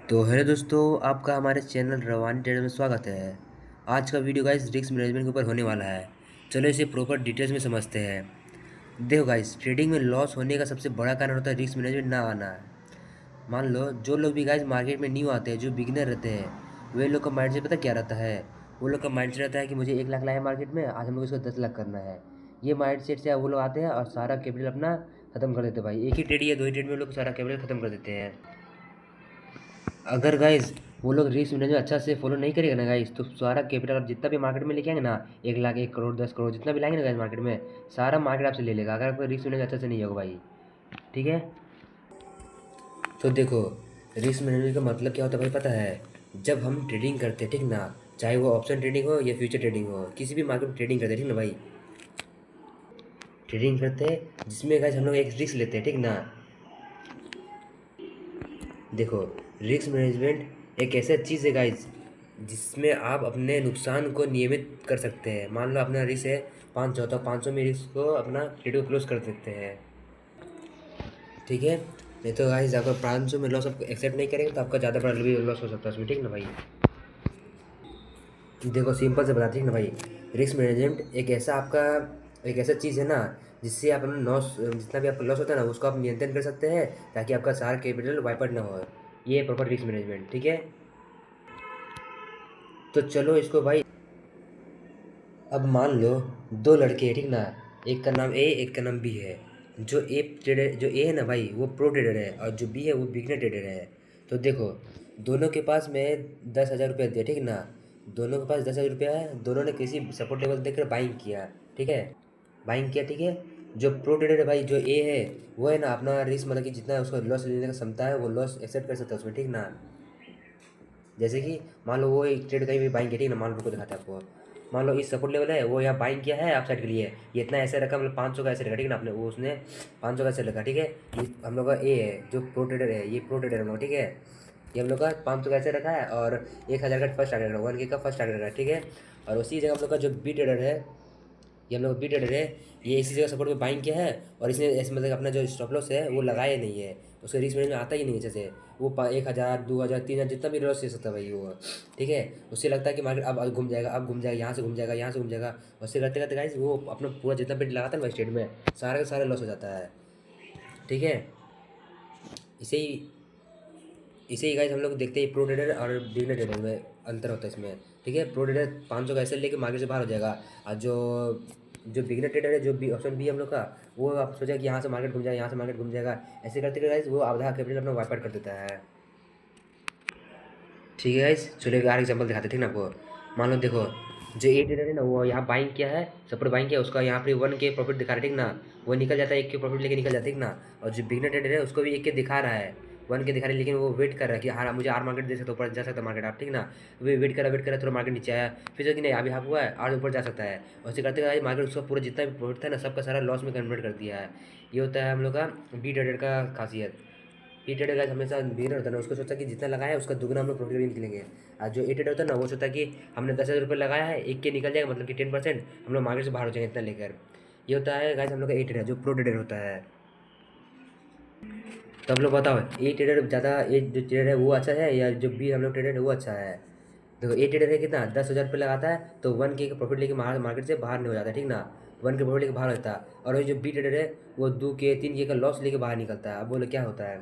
तो हेलो दोस्तों, आपका हमारे चैनल रवानी ट्रेडर में स्वागत है। आज का वीडियो गाइस रिस्क मैनेजमेंट के ऊपर होने वाला है। चलो इसे प्रॉपर डिटेल्स में समझते हैं। देखो गाइस, ट्रेडिंग में लॉस होने का सबसे बड़ा कारण होता है रिस्क मैनेजमेंट ना आना। मान लो जो लोग भी गाइस मार्केट में न्यू आते हैं, जो बिगिनर रहते हैं, वे लोग का माइंड से पता क्या रहता है। वो लोग का माइंड से रहता है कि मुझे 1 लाख लाया मार्केट में, आज हम लोग इसको 10 लाख करना है। ये माइंड सेट से वो लोग आते हैं और सारा कैपिटल अपना खत्म कर देते हैं भाई। एक ही ट्रेड या दो ही ट्रेड में लोग सारा कैपिटल खत्म कर देते हैं। अगर गाइस वो लोग रिस्क मैनेजमेंट अच्छा से फॉलो नहीं करेगा ना गाइस, तो सारा कैपिटल आप जितना भी मार्केट में लेके आएंगे ना, 1 लाख, 1 करोड़, 10 करोड़, जितना भी लाएंगे ना गाइस मार्केट में, सारा मार्केट आपसे ले लेगा, अगर आपका रिस्क मैनेजमेंट अच्छा से नहीं होगा भाई। ठीक है। तो देखो, रिस्क मैनेजमेंट का मतलब क्या होता है भाई पता है। जब हम ट्रेडिंग करते हैं, ठीक ना, चाहे वो ऑप्शन ट्रेडिंग हो या फ्यूचर ट्रेडिंग हो, किसी भी मार्केट में ट्रेडिंग करते हैं, ठीक ना भाई, ट्रेडिंग करते हैं जिसमें गाइस हम लोग एक रिस्क लेते हैं, ठीक ना। देखो, रिस्क मैनेजमेंट एक ऐसा चीज़ है गाइस जिसमें आप अपने नुकसान को नियमित कर सकते हैं। मान लो अपना रिस्क है 500, तो 500 में रिस्क को अपना ट्रेड को क्लोज कर सकते हैं। ठीक है। नहीं तो गाइस अगर 500 में लॉस आप एक्सेप्ट नहीं करेंगे तो आपका ज़्यादा बड़ा भी लॉस हो सकता है उसमें, ठीक ना भाई। देखो सिंपल से बताते हैं ना भाई, रिस्क मैनेजमेंट एक ऐसा चीज़ है ना, जिससे आप अपना लॉस, जितना भी आपका लॉस होता है ना, उसको आप नियंत्रण कर सकते हैं, ताकि आपका सारा कैपिटल वाइप आउट ना हो। ये प्रॉपर रिस्क मैनेजमेंट, ठीक है। तो चलो इसको भाई, अब मान लो दो लड़के हैं, ठीक ना, एक का नाम ए, एक का नाम बी है। जो ए है ना भाई, वो प्रो ट्रेडर है, और जो बी है वो बिगनर ट्रेडर है। तो देखो, दोनों के पास में 10,000 रुपया दिया, ठीक ना। दोनों के पास 10,000 रुपया है, दोनों ने किसी सपोर्ट लेवल देखकर बाइंग किया। ठीक है, बाइंग किया, ठीक है। जो प्रो ट्रेडर है भाई, जो ए है, वो है ना अपना रिस्क, मतलब कि जितना उसका लॉस लेने का क्षमता है, वो लॉस एक्सेप्ट कर सकता है उसमें, ठीक ना। जैसे कि मान लो वो एक ट्रेड कहीं भी बाइंग किया, ठीक ना, मान लो को दिखाता है आपको। मान लो इस सपोर्ट लेवल है, वो यहाँ बाइंग किया है, आप साइड के लिए ये इतना ऐसे रखा, मतलब 500 का ऐसे रखा, ठीक ना, आपने वो उसने 500 का ऐसे रखा, ठीक है। ये हम लोग का ए है जो प्रो ट्रेडर है, ये प्रो ट्रेडर हम लोग, ठीक है। ये हम लोग का 500 का ऐसे रखा है, और 1,000 का फर्स्ट टारगेट रखा, 1K का फर्स्ट टारगेट रखा, ठीक है। और उसी जगह हम लोग का जो बी ट्रेडर है, ये हम लोग बी ट्रेडर है, ये इसी जगह सपोर्ट पे बाइंग किया है, और इसने ऐसे मतलब अपना जो स्टॉप लॉस है वो लगाया नहीं है। उसका रिस्क मैनेजमेंट आता ही नहीं है अच्छे से। वो 1,000, 2,000, 3,000 जितना भी लॉस ले सकता है भाई वो। ठीक है। उससे लगता है कि मार्केट अब घूम जाएगा, अब घूम जाएगा, यहाँ से घूम जाएगा, यहाँ से घूम जाएगा। उससे करते करते गाइस वो अपना पूरा जितना बिट लगाता है ना स्टेट में, सारा का सारा लॉस हो जाता है। ठीक है। इसे ही इसे ही गाइस हम लोग देखते हैं प्रो ट्रेडर और बिगिनर ट्रेडर में अंतर होता है इसमें। ठीक है। प्रो ट्रेडर 500 का ऐसे लेके मार्केट से बाहर हो जाएगा, और जो जो बिगिनर ट्रेडर है, जो बी ऑप्शन बी हम लोग का, वो आप सोचा कि यहाँ से मार्केट घूम जाएगा, यहाँ से मार्केट घूम जाएगा, ऐसे करते करते गाइस वो आधा कैपिटल अपना वाइप आउट कर देता है। ठीक है गाइस, चलो एक और एग्जांपल दिखाते हैं, ठीक ना आपको। मान लो देखो, जो ए ट्रेडर है ना, वो यहाँ बाइंग किया है, सपोर्ट बाइंग किया, उसका यहाँ पे 1K प्रॉफिट दिखा रहा है, ठीक ना। वो निकल जाता है, 1K प्रॉफिट लेके निकल जाता है, ठीक ना। और जो बिगनर ट्रेडर है उसको भी 1K दिखा रहा है, 1K दिखा रहा है, लेकिन वो वेट कर रहा है कि हाँ मुझे आर मार्केट दे सकता है, ऊपर जा सकता है मार्केट आप, ठीक ना। वे वेट करा थोड़ा मार्केट नीचे आया, फिर जो कि नहीं अभी हाफ हुआ है, आज ऊपर जा सकता है। वैसे करते करते मार्केट उसका पूरा जितना भी प्रॉफिट था ना, सबका सारा लॉस में कन्वर्ट कर दिया है। ये होता है हम लोग का बी ट्रेडर का खासियत। ई ट्रेडर गाइस हमेशा बिगिनर होता है ना, उसको सोचता है कि जितना लगाया है उसका दुगना हम लोग प्रॉफिट भी निकलेंगे। और जो ए ट्रेडर होता है ना, वो सोचता है कि हमने 10,000 रुपये लगाया है, 1K निकल जाएगा, मतलब कि 10% हम लोग मार्केट से बाहर हो जाएंगे इतना लेकर। ये होता है गाइस हम लोग का ए ट्रेडर, जो प्रो ट्रेडर होता है। तो आप लोग बताओ, ए ट्रेडर ज़्यादा, ए जो ट्रेडर है वो अच्छा है, या जो बी हम लोग ट्रेडर है वो अच्छा है। देखो ए ट्रेडर है कितना, 10,000 रुपये लगाता है तो 1K का प्रॉफिट लेके मार्केट से बाहर नहीं हो जाता, ठीक ना। 1K प्रॉफिट लेके बाहर होता है। और ये जो बी ट्रेडर है, वो 2K, 3K का लॉस लेके बाहर निकलता है। अब बोलो क्या होता है।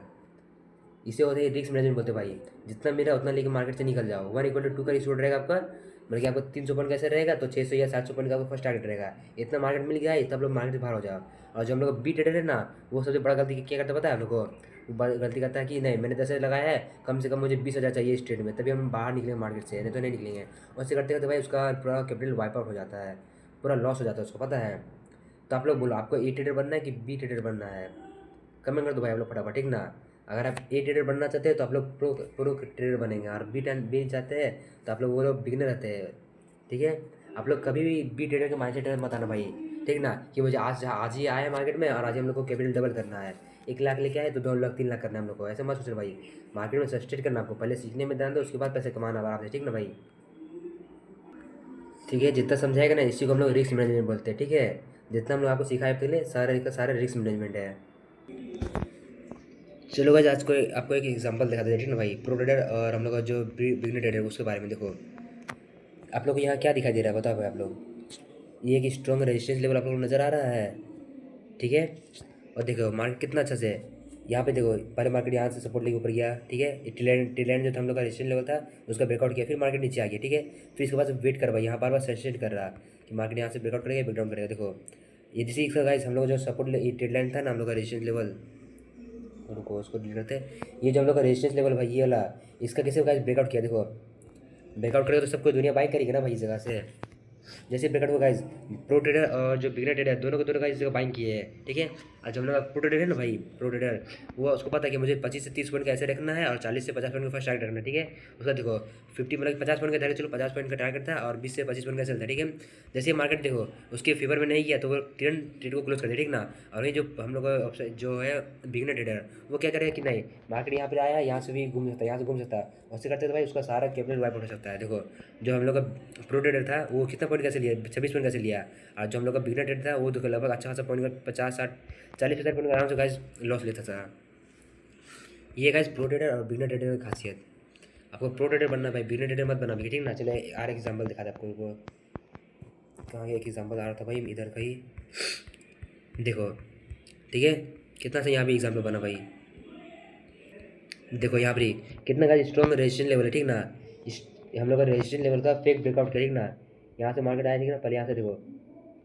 इसे होते हैं रिस्क मैनेजमेंट बोलते हैं भाई। जितना मेरा उतना लेके मार्केट से निकल जाओ। 1 = 2 का रिस्क रहेगा आपका, मतलब कि आपको 300 पॉइंट कैसे रहेगा, तो 600 या 700 पॉइंट का आपका फर्स्ट टारगेट रहेगा। इतना मार्केट मिल गया है तब लोग मार्केट से बाहर हो जाओ। और जो हम लोग बी ट्रेडर है ना, वो सबसे बड़ा गलती क्या करता है पता है आप लोग को। वो गलती करता है कि नहीं मैंने 10,000 लगाया है, कम से कम मुझे 20,000 चाहिए इस ट्रेड में, तभी हम बाहर निकलेंगे मार्केट से, नहीं तो नहीं निकलेंगे। वैसे करते करते भाई उसका पूरा कैपिटल वाइप आउट हो जाता है, पूरा लॉस हो जाता है उसको, पता है। तो आप लोग बोलो, आपको ए ट्रेडर बनना है कि बी ट्रेडर बनना है। कमेंट कर दो भाई आप लोग फटाफट, ठीक ना। अगर आप ए ट्रेडर बनना चाहते हैं तो आप लोग प्रो प्रो ट्रेडर बनेंगे, और बी चाहते हैं तो आप लोग वो लोग बिगिनर रहते हैं। ठीक है। आप लोग कभी भी बी ट्रेडर के माइंडसेट में मत आना भाई, ठीक ना, कि मुझे आज ही आया है मार्केट में और आज ही हम लोग को कैपिटल डबल करना है। 1 लाख लेके आए तो 2 लाख, 3 लाख करना है हम लोग को, ऐसे मत सोचना भाई। मार्केट में सस्टेट करना, आपको पहले सीखने में ध्यान दो, उसके बाद पैसे कमाना आराम से, ठीक ना भाई। ठीक है। जितना समझाएगा ना, इसी को हम लोग रिस्क मैनेजमेंट बोलते हैं, ठीक है। जितना हम लोग आपको सिखाए पहले, सारा का सारा रिस्क मैनेजमेंट है। चलो गाइस आज को आपको एक एग्जांपल दिखा देते हैं, ठीक ना भाई। प्रो ट्रेडर और हम लोग का जो बिगिनर ट्रेडर उसके बारे में देखो। आप लोग को यहाँ क्या दिखाई दे रहा है बताओ भाई आप लोग। ये एक स्ट्रॉन्ग रेजिस्टेंस लेवल आप लोग को नज़र आ रहा है, ठीक है। और देखो मार्केट कितना अच्छा से है। यहाँ पे देखो पहले मार्केट यहाँ से सपोर्ट लेके ऊपर गया, ठीक है। टी लाइन जो था हम लोग का रेजिस्टेंस लेवल था उसका ब्रेकआउट किया, फिर मार्केट नीचे आ गया, ठीक है। फिर इसके बाद वेट कर भाई, यहाँ बार बार सजेस्ट कर रहा कि मार्केट यहाँ से ब्रेकआउट करेगा ब्रेकडाउन करेगा। देखो ये जैसे इसका गाइस हम लोग जो सपोर्ट टी लाइन था ना हम लोग का रेजिस्टेंस लेवल, रुको उसको डिलीट करते हैं। ये जो हम लोग का रेजिस्टेंस लेवल भाई ये वाला, इसका कैसे गाइस ब्रेकआउट किया। देखो ब्रेकआउट करेगा तो सबको दुनिया बाई करेगी ना भाई इस जगह से। जैसे ब्रेकआउट को गाइज प्रो ट्रेडर और जो बिगनर ट्रेडर दोनों को दोनों गाइज बाइंग किए हैं, ठीक है। और जो हम लोग प्रो ट्रेडर है ना भाई, प्रो ट्रेडर वो उसको पता है कि मुझे 25 से 30 पॉइंट का ऐसे रखना है और 40 से 50 पॉइंट का फर्स्ट टारगेट रखना है, ठीक है। उसका देखो 50 मतलब 50 पॉइंट का टारगेट, चलो 50 पॉइंट का टारगेट था और 20 से 25 पॉइंट का सेल था, ठीक है। जैसे मार्केट देखो उसके फेवर में नहीं किया तो वो ट्रेड को क्लोज कर दिया, ठीक ना। और ये जो हम लोग का जो है बिगनर ट्रेडर वो क्या करेगा कि नहीं मार्केट यहाँ पर आया, यहाँ से भी घूम सकता है, यहाँ से घूम सकता है, उससे करते तो भाई उसका सारा कैपिटल वाइप हो सकता है। देखो जो हम लोग का प्रो ट्रेडर था वो कितना पॉइंट कैसे लिया, 26 पॉइंट कैसे लिया। और जो हम लोग का बिगनर ट्रेडर था वो देखो लगभग अच्छा खासा पॉइंट का 50 60 40 50 पॉइंट का आराम से गाइस लॉस लेता था। ये गाइस प्रो ट्रेडर और बिगनर ट्रेडर की खासियत। आपको प्रो ट्रेडर बनना भाई, बिगनर ट्रेडर मत बना भाई, ठीक ना। चले यार एग्जाम्पल दिखा दे आपको को। कहाँ एक एग्जाम्पल आ रहा था भाई इधर का ही, देखो ठीक है। कितना से यहाँ भी एग्जाम्पल बना भाई, देखो यहाँ पर ही कितना का स्ट्रॉन्ग रेजिस्टेंस लेवल है, ठीक ना। हम लोग का रेजिस्टेंस लेवल का फेक ब्रेकआउट किया, ठीक ना। यहाँ से मार्केट आया, ठीक ना। पहले यहाँ से देखो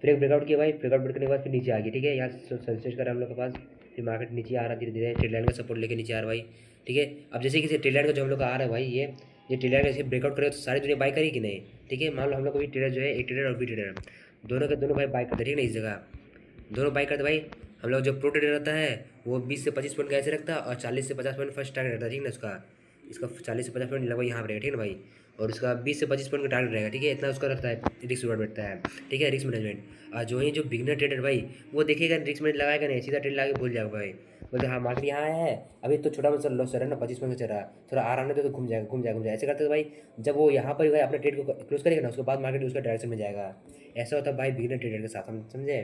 फिर एक ब्रेकआउट किया भाई, ब्रेकआउट करने के बाद फिर नीचे आ गया, ठीक है। यहाँ से सजेस्ट करा हम लोग के पास, फिर मार्केट नीचे आ रहा धीरे धीरे, ट्रेड लाइन का सपोर्ट लेके नीचे आ रहा भाई, ठीक है। अब जैसे कि ट्रेड लाइन का जो हम लोग का आ रहा है भाई, ये ट्रेड लाइन का ब्रेकआउट करेगा तो सारी दुनिया बाई करेगी नहीं, ठीक है। मान लो हम लोग को भी ट्रेडर जो है एक ट्रेडर और बी ट्रेडर दोनों के दोनों भाई बाई करते, ठीक ना। इस जगह दोनों बाई करते भाई। हम लोग जो प्रो ट्रेडर रहता है वो 20 से 25 पॉइंट का ऐसे रखता है और 40 से 50 पॉइंट फर्स्ट टारगेट रहता है, ठीक ना। इसका 40 से 50 पॉइंट लगभग यहाँ पर रहेगा, ठीक ना भाई। और उसका 20 से 25 पॉइंट का टारगेट रहेगा, ठीक है। इतना उसका रहता है रिस्क रिवॉर्ड बैठता है, ठीक है, रिस्क मैनेजमेंट। और जो ही जो बिगनर ट्रेडर भाई वो देखेगा रिस्क मैनेज लगाएगा नहीं, सीधा ट्रेड लगा के भूल जाएगा भाई। बोलते हाँ मार्केट यहाँ आया है अभी तो छोटा मतलब लॉस चल रहा है ना, 25 पॉइंट चल रहा है, थोड़ा आराम नहीं तो घूम जाएगा घूम जाएगा घूम जाएगा, ऐसे करते तो भाई जब वो यहाँ पर भाई अपने ट्रेड को क्लोज करेगा ना उसके बाद मार्केट उसका डायरेक्शन में जाएगा। ऐसा होता है भाई बिगनर ट्रेडर के साथ, हम समझे।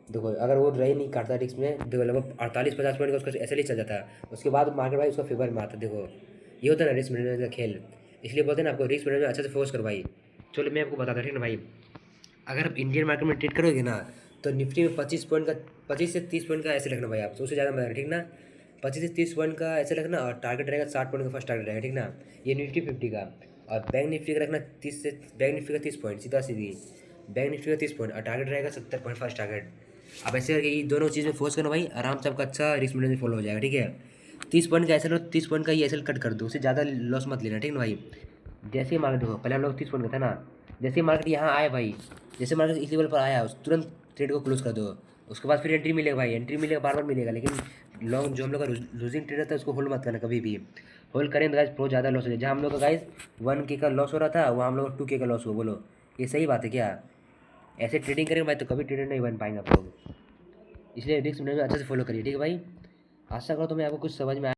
देखो अगर वो रही नहीं काटता रिस्क में, देखो लगभग 48 50 पॉइंट का उसका ऐसे ही चल जाता है, उसके बाद मार्केट भाई उसका फेवर में आता है। देखो ये होता है ना रिस्क मैनेजमेंट का खेल, इसलिए बोलते हैं ना आपको रिस्क मैनेजमेंट अच्छे से फोकस करो भाई। चलो मैं आपको बताता हूँ, ठीक ना भाई। अगर आप इंडियन मार्केट में ट्रेड करोगे ना तो निफ्टी में 25 पॉइंट का 25 से 30 पॉइंट का ऐसे रखना भाई, आप तो उससे ज़्यादा मत रखना, ठीक ना। 25 से 30 पॉइंट का ऐसे रखना और टारगेट रहेगा 60 पॉइंट का फर्स्ट टारगेट रहेगा, ठीक ना। ये निफ्टी 50 का। और बैंक निफ्टी का रखना 30 से बैंक निफ्टी का 30 पॉइंट सीधा सीधी, बैंक निफ्टी का 30 पॉइंट और टारगेट रहेगा 70 पॉइंट फर्स्ट टारगेट। अब ऐसे करके ये दोनों चीज़ में फोकस करना भाई, आराम से आपका अच्छा रिस्क मैनेजमेंट फॉलो हो जाएगा, ठीक है। 30 पॉइंट का ऐसे लो, 30 पॉइंट का ये ऐसे कट कर दो, उससे ज़्यादा लॉस मत लेना, ठीक ना भाई। जैसे ही मार्केट देखो पहले हम लोग 30 पॉइंट का था ना, जैसे ही मार्केट यहाँ आए भाई, जैसे मार्केट इस लेवल पर आया तुरंत ट्रेड को क्लोज कर दो। उसके बाद फिर एंट्री मिलेगा भाई, एंट्री मिलेगा बार बार मिलेगा, लेकिन लॉन्ग जो हम लोग का लूजिंग ट्रेड रहता है उसको होल्ड मत करना कभी भी। होल्ड करें तो गाइस बहुत ज़्यादा लॉस हो जाए, जहाँ हम लोग का गाइस 1K का लॉस हो रहा था वहाँ हम लोग 2K का लॉस हुआ, बोलो ये सही बात है क्या। ऐसे ट्रेडिंग करेंगे भाई तो कभी ट्रेडर नहीं बन पाएंगे आप लोग, इसलिए रिस्क मैनेजमेंट अच्छे से फॉलो करिए, ठीक है भाई। आशा करो तुम्हें आपको कुछ समझ में